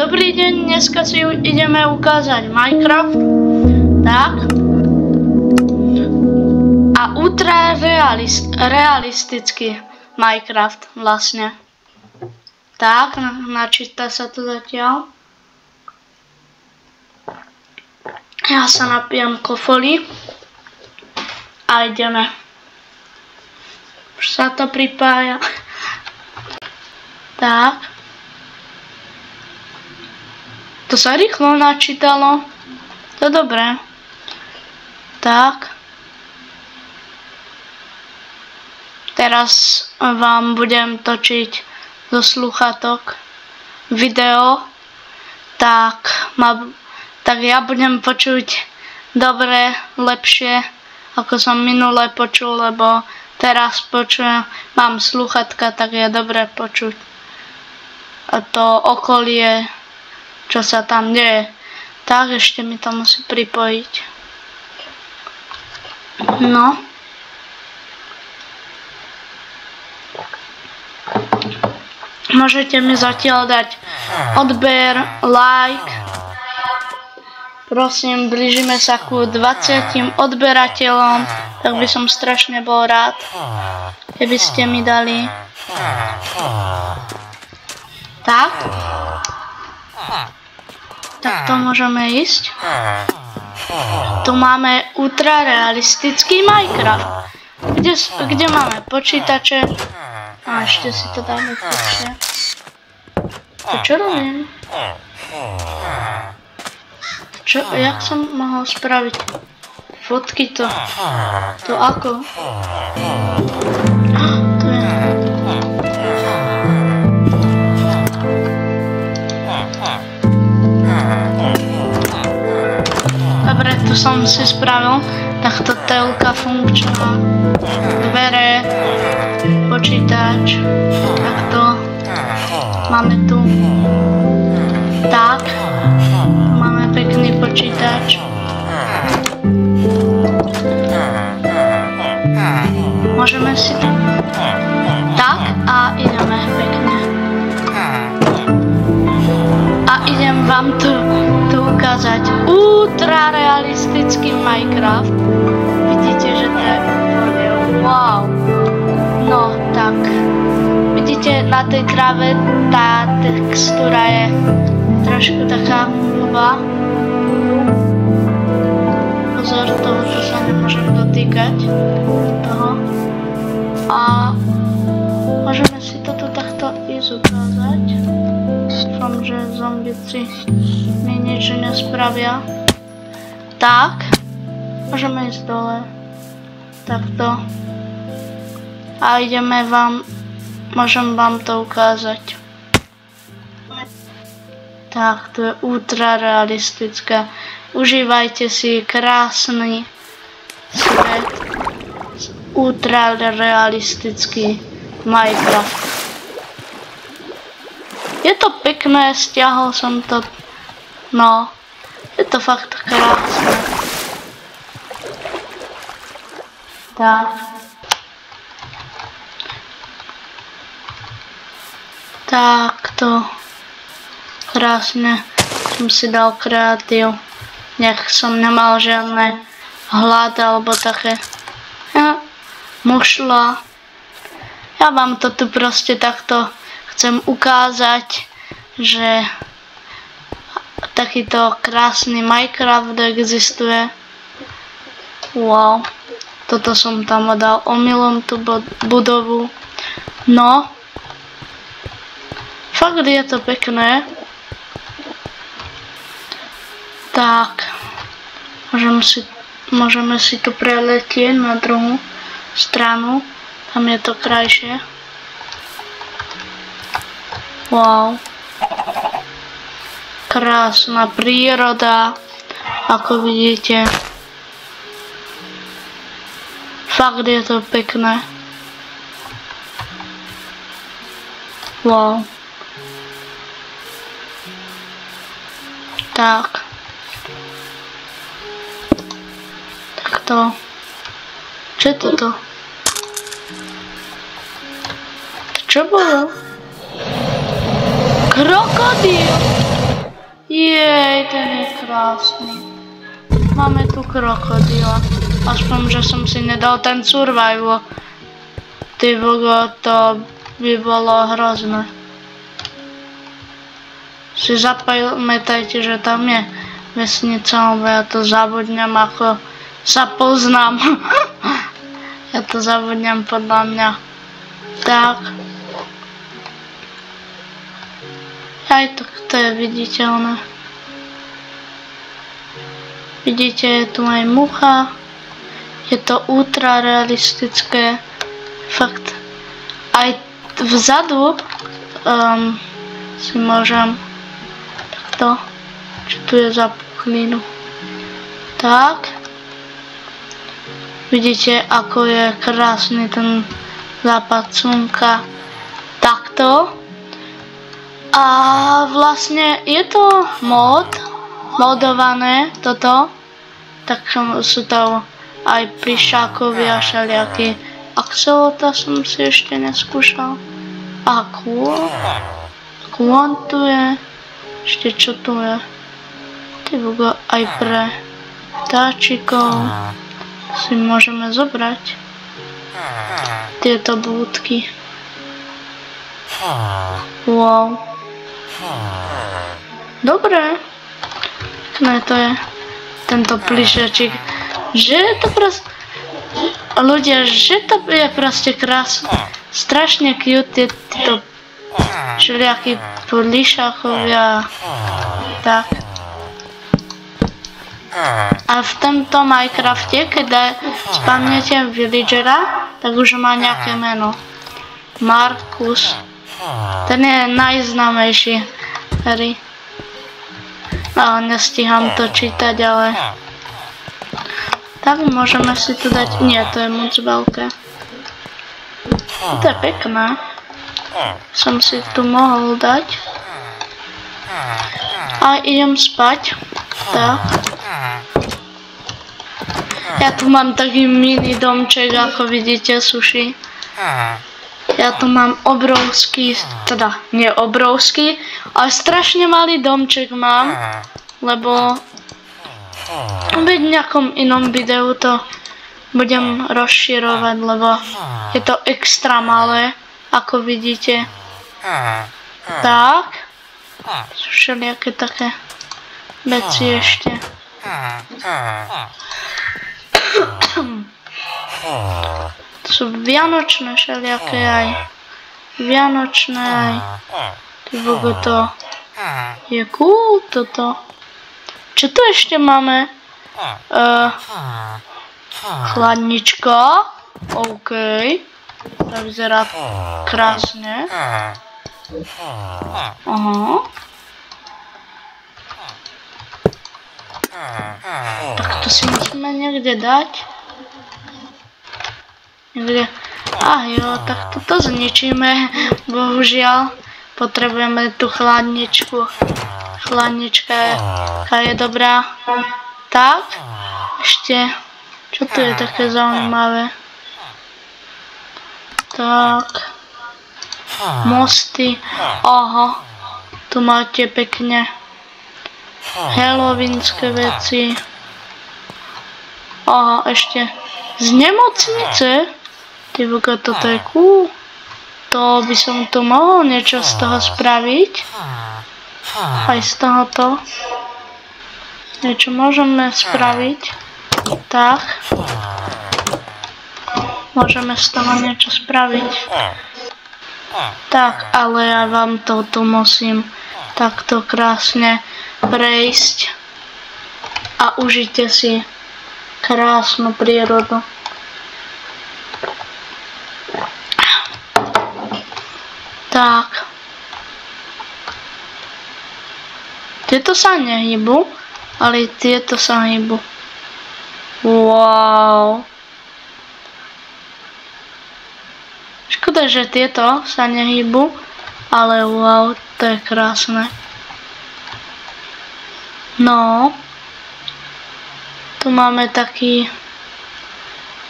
Dobrý deň, dneska si ideme ukázať Minecraft. Tak. A ultra realistický Minecraft vlastne. Tak, načíta sa to zatiaľ. Ja sa napijem kofoli. A ideme. Už sa to pripája. Tak. To sa rýchlo načítalo. To dobré. Tak. Teraz vám budem točiť zo slúchatok video. Tak ja budem počuť dobre, lepšie, ako som minule počul, lebo teraz počujem, mám slúchatka, tak je dobre počuť. A to okolie, čo sa tam deje. Tak, ešte mi to musí pripojiť. No. Môžete mi zatiaľ dať odber, like. Prosím, blížime sa ku 20 odberateľom, tak by som strašne bol rád, keby ste mi dali. Tak. Tak to môžeme ísť. Tu máme ultra realistický Minecraft. Kde máme počítače? A ešte si to dáme lepšie. To čo robím? Jak som mohol spraviť? Fotky to. To ako? To je... Dobre, tu som si spravil takto telka funkčná, dvere, počítač, takto, máme tu, tak, máme pekný počítač, môžeme si to, tak a ideme pekne. A idem vám tu ukázať ultra realistický Minecraft. Vidíte, že to je úplne wow. No tak, vidíte na tej tráve tá textúra je trošku taká blbá. Pozor, tohoto sa nemôžem dotýkať. Toho. A môžeme si toto takto ísť ukázať. Dúfam, že zombici mi nič nespravia. Tak, môžeme ísť dole. Takto. A môžem vám to ukázať. Tak, to je ultra realistické. Užívajte si krásny svet. Ultra realistický Minecraft. Je to pekné, stiahol som to, no, je to fakt krásne. Tak. Takto. Krásne som si dal kreatív. Nech som nemal žiadne hlad alebo také. Mušla. Ja vám to tu proste takto chcem ukázať, že takýto krásny Minecraft existuje. Wow. Toto som tam dal omylom, tú budovu. No. Fakt je to pekné. Tak. Môžeme si tu preletieť na druhú stranu. Tam je to krajšie. Wow. Krásna príroda, ako vidíte. Fakt je to pekné. Wow. Tak. Takto. Čo je toto? Čo bolo? Krokodíl! Jej, ten je krásny. Máme tu krokodíla. Aspoň, že som si nedal ten survival. Ty vogo, to by bolo hrozné. Si zapamätajte, že tam je vesnica, lebo ja to zabudnem, ako sa poznám. Ja to zabudnem podľa mňa. Tak. Aj to je viditeľné. Vidíte, je tu aj mucha. Je to ultra realistické. Fakt. Aj vzadu si môžem takto. Čo tu je za puchlinu. Tak. Vidíte, ako je krásny ten západ slnka. Takto. A vlastne je to modované toto. Tak sú to aj plišákovia všelijakí. Axolota som si ešte neskúšal. A kôň tu je. Ešte čo tu je? Ty bogo, aj pre vtáčikov si môžeme zobrať tieto búdky. Wow. Dobre. Pekné to je. Tento plišačik. Že je to proste... Ľudia, že to je proste krásne. Strašne cute tieto všelijakí plišákovia. Tak. A v tomto Minecrafte, keď spamnete villagera, tak už má nejaké meno. Markus. Ten je najznámejší hry. Ale nestíham to čítať, ale... Tak môžeme si tu dať... Nie, to je moc veľké. To je pekné. Som si tu mohol dať. A idem spať. Tak. Ja tu mám taký mini domček, ako vidíte, suši. Ja tu mám obrovský, teda nie obrovský, ale strašne malý domček mám, lebo v nejakom inom videu to budem rozširovať, lebo je to extra malé, ako vidíte. Tak. Sú všelijaké také veci ešte. Sú vianočné všelijaké aj. Vianočné aj. Ty bogo, to je cool toto. Čo tu ešte máme? Chladnička. OK. To vyzerá krásne. Aha. Tak to si musíme niekde dať. Niekde. Jo, tak toto zničíme. Bohužiaľ. Potrebujeme tú chladničku. Chladnička je dobrá. Tak. Ešte. Čo tu je také zaujímavé? Tak. Mosty. Aha. Tu máte pekne halloweenské veci. Aha, ešte z nemocnice. Ty boga, toto je cool. To by som tu mohol niečo z toho spraviť. Aj z tohoto. Niečo môžeme spraviť. Tak. Môžeme z toho niečo spraviť. Tak, ale ja vám to tu musím takto krásne prejsť. A užite si krásnu prírodu. Tak. Tieto sa nehybu, ale tieto sa hýbu. Wow. Škoda, že tieto sa nehybu, ale wow, to je krásne. No. Tu máme taký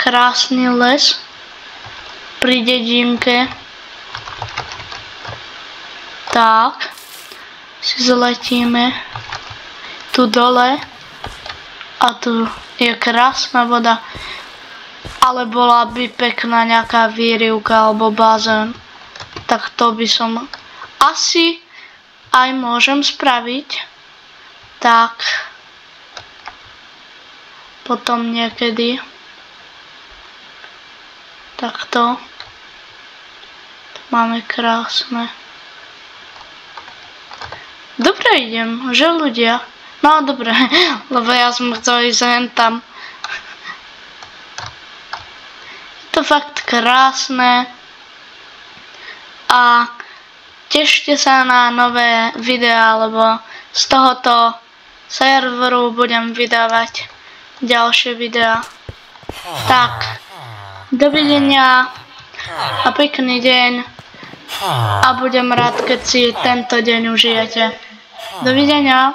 krásny les pri dedinke. Tak. si zletíme tu dole a tu je krásna voda, ale bola by pekná nejaká výrivka alebo bazén, tak to by som asi aj môžem spraviť, tak potom niekedy takto máme krásne. Dobre idem, že ľudia? No dobre, lebo ja som chcel ísť hen tam. Je to fakt krásne a tešte sa na nové videá, lebo z tohoto serveru budem vydávať ďalšie videá. Tak, dovidenia a pekný deň a budem rád, keď si tento deň užijete. Dovidenia.